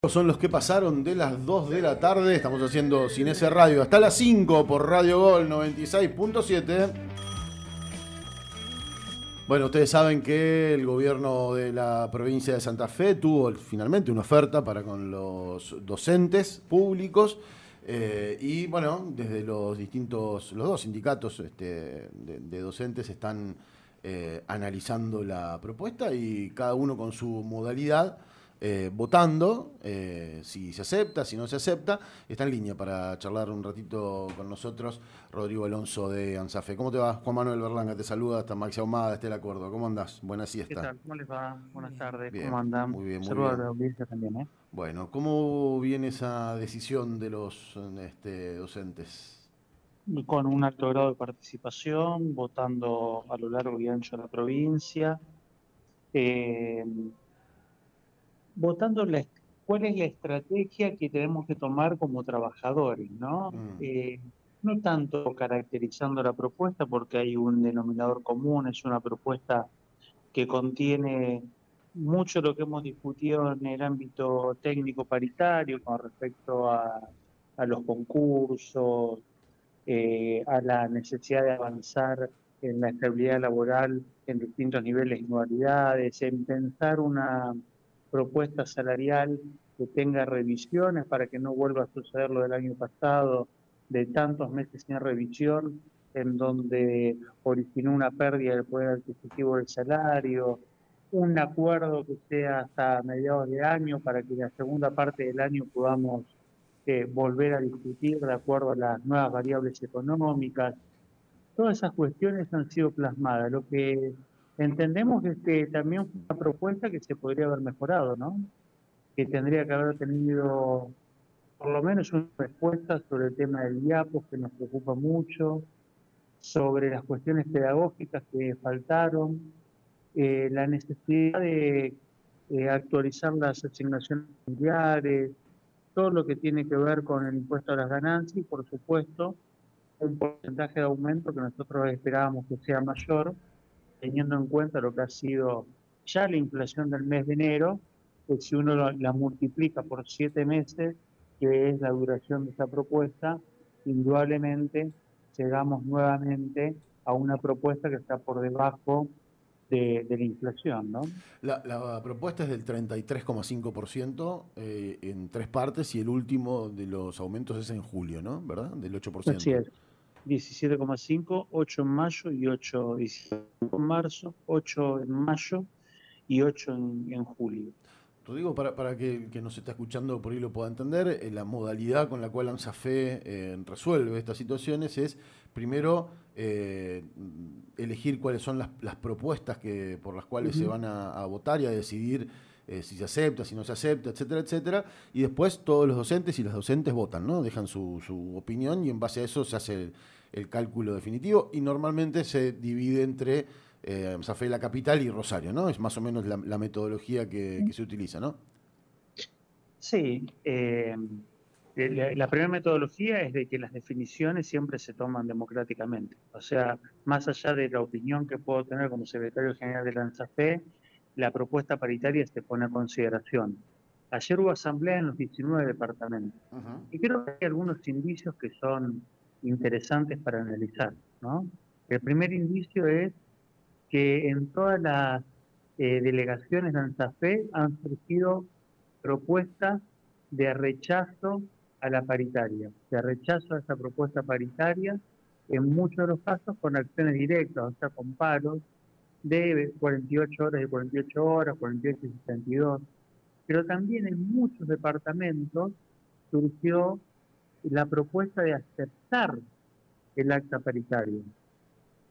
Son los que pasaron de las 2 de la tarde. Estamos haciendo Cinese Radio hasta las 5 por Radio Gol 96.7. Bueno, ustedes saben que el gobierno de la provincia de Santa Fe tuvo finalmente una oferta para con los docentes públicos. Y bueno, desde los dos sindicatos de docentes están analizando la propuesta y cada uno con su modalidad, votando si se acepta, si no se acepta. Está en línea para charlar un ratito con nosotros Rodrigo Alonso de ANSAFE. ¿Cómo te va? Juan Manuel Berlanga te saluda, hasta Maxi Ahumada, esté el acuerdo. ¿Cómo andás? Buena ¿Qué siesta. tal? ¿Cómo les va? Buenas tardes, ¿cómo Bien, andan? muy bien, muy Saludos a la bien. audiencia también, ¿eh? Bueno, ¿cómo viene esa decisión de los docentes? Y con un alto grado de participación, votando a lo largo y ancho de la provincia, eh, votando cuál es la estrategia que tenemos que tomar como trabajadores, ¿no? Mm, No tanto caracterizando la propuesta, porque hay un denominador común, es una propuesta que contiene mucho de lo que hemos discutido en el ámbito técnico paritario con respecto a los concursos, a la necesidad de avanzar en la estabilidad laboral en distintos niveles y modalidades, en pensar una propuesta salarial que tenga revisiones para que no vuelva a suceder lo del año pasado, de tantos meses sin revisión, en donde originó una pérdida del poder adquisitivo del salario, un acuerdo que sea hasta mediados de año para que la segunda parte del año podamos volver a discutir de acuerdo a las nuevas variables económicas. Todas esas cuestiones han sido plasmadas. Lo que entendemos es que también fue una propuesta que se podría haber mejorado, ¿no? Que tendría que haber tenido por lo menos una respuesta sobre el tema del IAPOS, que nos preocupa mucho, sobre las cuestiones pedagógicas que faltaron, la necesidad de actualizar las asignaciones familiares, todo lo que tiene que ver con el impuesto a las ganancias y, por supuesto, un porcentaje de aumento que nosotros esperábamos que sea mayor, teniendo en cuenta lo que ha sido ya la inflación del mes de enero, que si uno la multiplica por 7 meses, que es la duración de esta propuesta, indudablemente llegamos nuevamente a una propuesta que está por debajo de la inflación, ¿no? La propuesta es del 33,5% en tres partes y el último de los aumentos es en julio, ¿no? ¿Verdad? Del Así 8%. es. 17,5, 8 en mayo y 8 en marzo, 8 en mayo y 8 en julio. Rodrigo, para que el que nos está escuchando por ahí lo pueda entender, la modalidad con la cual ANSAFE resuelve estas situaciones es, primero, elegir cuáles son las propuestas por las cuales se Ujú. van a votar y a decidir si se acepta, si no se acepta, etcétera, etcétera. Y después todos los docentes y las docentes votan, ¿no? Dejan su opinión y en base a eso se hace el cálculo definitivo y normalmente se divide entre Santa Fe, la capital y Rosario, ¿no? Es más o menos la metodología que se utiliza, ¿no? Sí, la primera metodología es de que las definiciones siempre se toman democráticamente. O sea, más allá de la opinión que puedo tener como secretario general de la ANSAFE, la propuesta paritaria se pone a consideración. Ayer hubo asamblea en los 19 departamentos Ujú. y creo que hay algunos indicios que son interesantes para analizar, ¿no? El primer indicio es que en todas las delegaciones de ANSAFE han surgido propuestas de rechazo a la paritaria, de rechazo a esa propuesta paritaria, en muchos de los casos con acciones directas, o sea, con paros de 48 horas y 48 horas, 48 y 72, pero también en muchos departamentos surgió la propuesta de aceptar el acta paritaria.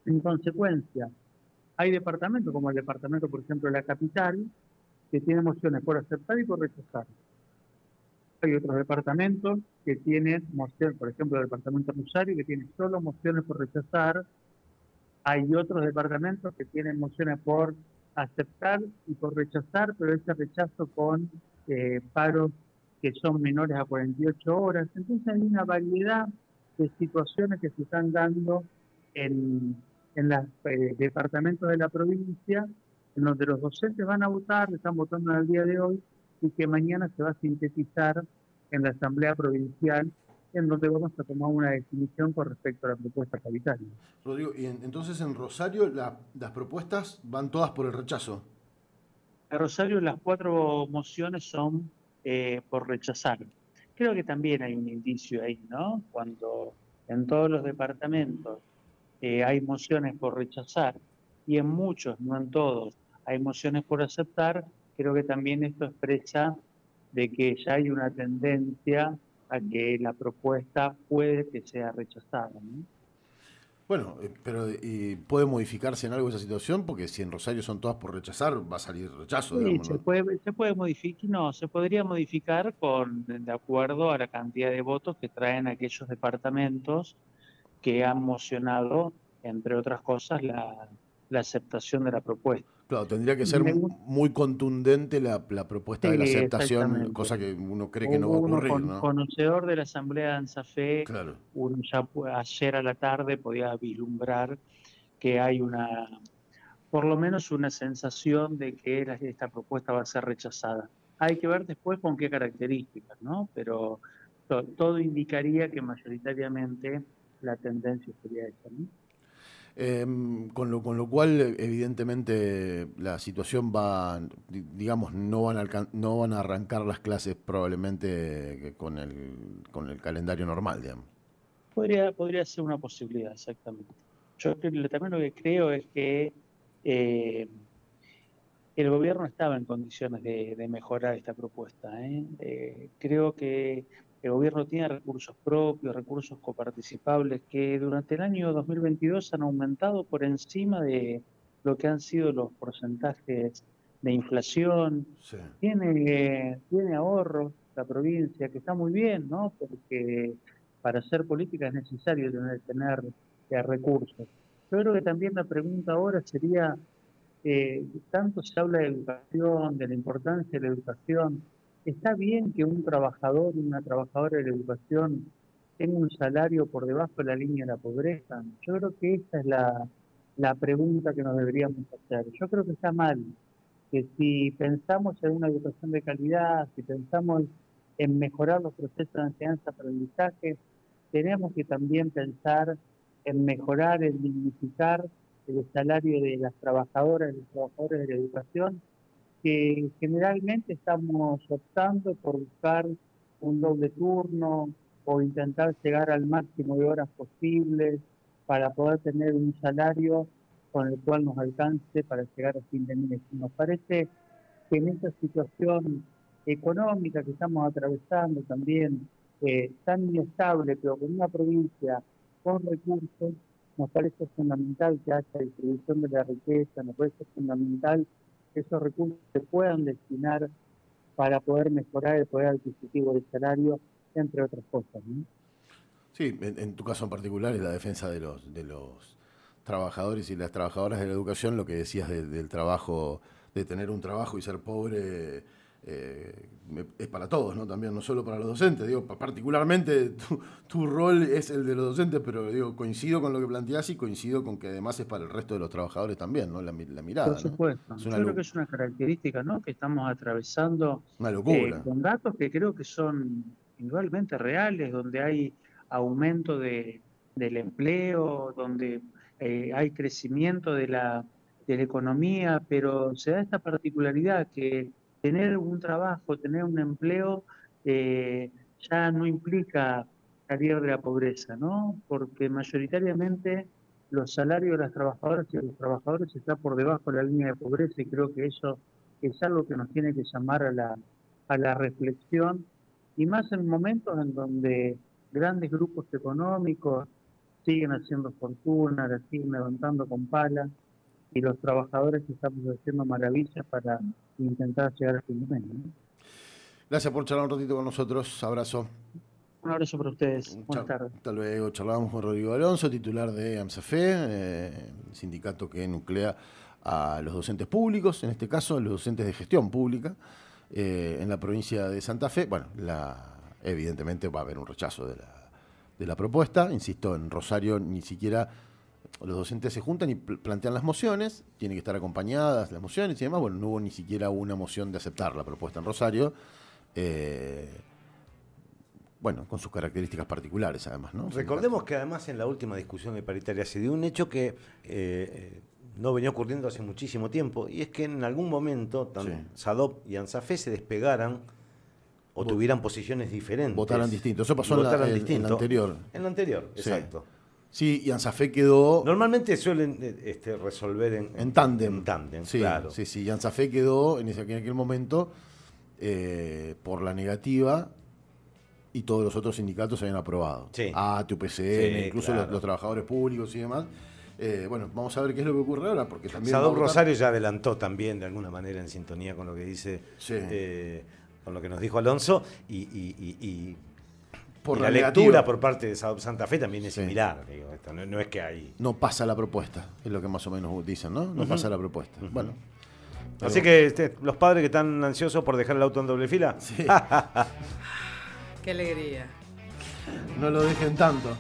En consecuencia, hay departamentos, como el departamento, por ejemplo, de la capital, que tiene mociones por aceptar y por rechazar. Hay otros departamentos que tienen mociones, por ejemplo, el departamento de Rosario, que tiene solo mociones por rechazar. Hay otros departamentos que tienen mociones por aceptar y por rechazar, pero ese rechazo con paros que son menores a 48 horas. Entonces hay una variedad de situaciones que se están dando en los departamentos de la provincia, en donde los docentes van a votar, están votando en el día de hoy, y que mañana se va a sintetizar en la Asamblea Provincial, en donde vamos a tomar una definición con respecto a la propuesta paritaria. Rodrigo, y entonces en Rosario las propuestas van todas por el rechazo. En Rosario las 4 mociones son por rechazar. Creo que también hay un indicio ahí, ¿no? Cuando en todos los departamentos hay mociones por rechazar y en muchos, no en todos, hay mociones por aceptar, creo que también esto expresa de que ya hay una tendencia a que la propuesta puede que sea rechazada, ¿no? Bueno, pero ¿y puede modificarse en algo esa situación? Porque si en Rosario son todas por rechazar, va a salir rechazo, Sí, digamos, ¿no? se puede modificar, no, se podría modificar de acuerdo a la cantidad de votos que traen aquellos departamentos que han mocionado, entre otras cosas, la aceptación de la propuesta. Claro, tendría que ser Me gusta, muy contundente la propuesta de la sí, aceptación, exactamente. cosa que uno cree que no va a Uno ocurrir, ¿no? conocedor de la Asamblea de ANSAFE, Claro. uno ya ayer a la tarde podía vislumbrar que hay por lo menos una sensación de que esta propuesta va a ser rechazada. Hay que ver después con qué características, ¿no? Pero todo indicaría que mayoritariamente la tendencia sería esa, ¿no? Con lo cual, evidentemente, la situación va, digamos, no van a arrancar las clases probablemente con el calendario normal, digamos. Podría ser una posibilidad, exactamente. Yo también lo que creo es que eh, el gobierno estaba en condiciones de mejorar esta propuesta, ¿eh? Creo que el gobierno tiene recursos propios, recursos coparticipables, que durante el año 2022 han aumentado por encima de lo que han sido los porcentajes de inflación. Sí. Tiene ahorros la provincia, que está muy bien, ¿no? Porque para hacer política es necesario tener recursos. Yo creo que también la pregunta ahora sería tanto se habla de educación, de la importancia de la educación. ¿Está bien que un trabajador, una trabajadora de la educación tenga un salario por debajo de la línea de la pobreza? Yo creo que esa es la pregunta que nos deberíamos hacer. Yo creo que está mal, que si pensamos en una educación de calidad, si pensamos en mejorar los procesos de enseñanza-aprendizaje, tenemos que también pensar en mejorar, en dignificar el salario de las trabajadoras y los trabajadores de la educación, que generalmente estamos optando por buscar un doble turno o intentar llegar al máximo de horas posibles para poder tener un salario con el cual nos alcance para llegar a fin de mes. Nos parece que en esta situación económica que estamos atravesando también, tan inestable, pero con una provincia con recursos, nos parece fundamental que haya distribución de la riqueza, nos parece fundamental que esos recursos se puedan destinar para poder mejorar el poder adquisitivo del salario, entre otras cosas, ¿no? Sí, en tu caso en particular es la defensa de los trabajadores y las trabajadoras de la educación, lo que decías del trabajo, de tener un trabajo y ser pobre, es para todos, ¿no? También, no solo para los docentes. Digo, particularmente tu rol es el de los docentes, pero digo, coincido con lo que planteás y coincido con que además es para el resto de los trabajadores también, ¿no? La Por mirada, ¿no? supuesto. Es Yo creo que es una característica, ¿no?, que estamos atravesando una locura. con datos que creo que son igualmente reales, donde hay aumento del empleo, donde hay crecimiento de la economía, pero se da esta particularidad que tener un trabajo, tener un empleo, ya no implica salir de la pobreza, ¿no? Porque mayoritariamente los salarios de las trabajadoras y de los trabajadores están por debajo de la línea de pobreza y creo que eso es algo que nos tiene que llamar a la reflexión y más en momentos en donde grandes grupos económicos siguen haciendo fortuna, la siguen levantando con pala y los trabajadores estamos haciendo maravillas para intentar llegar a fin de mes, ¿no? Gracias por charlar un ratito con nosotros. Abrazo. Un abrazo para ustedes. Buenas tardes. Tal vez charlábamos con Rodrigo Alonso, titular de AMSAFE, sindicato que nuclea a los docentes públicos, en este caso a los docentes de gestión pública, en la provincia de Santa Fe. Bueno, evidentemente va a haber un rechazo de la propuesta. Insisto, en Rosario ni siquiera los docentes se juntan y plantean las mociones, tienen que estar acompañadas las mociones y demás. Bueno, no hubo ni siquiera una moción de aceptar la propuesta en Rosario. Bueno, con sus características particulares, además, ¿no? Recordemos que además en la última discusión de paritaria se dio un hecho que no venía ocurriendo hace muchísimo tiempo, y es que en algún momento SADOP y ANSAFE se despegaran o tuvieran posiciones diferentes. Votaran distinto. Eso pasó en la anterior. En la anterior, exacto. Sí, y ANSAFE quedó... Normalmente suelen resolver en tándem. En tándem, sí, claro. Sí, y ANSAFE quedó en aquel momento por la negativa, y todos los otros sindicatos habían aprobado. Sí. UPCN, incluso claro. los trabajadores públicos y demás. Bueno, vamos a ver qué es lo que ocurre ahora, porque también... SADOP Rosario ya adelantó también, de alguna manera, en sintonía con lo que dice... con lo que nos dijo Alonso, y por la lectura por parte de SADOP Santa Fe también es similar. Digo, esto no es que hay... No pasa la propuesta, es lo que más o menos dicen, ¿no? No pasa la propuesta. Bueno. Así que los padres que están ansiosos por dejar el auto en doble fila... ¡Qué alegría! No lo dejen tanto.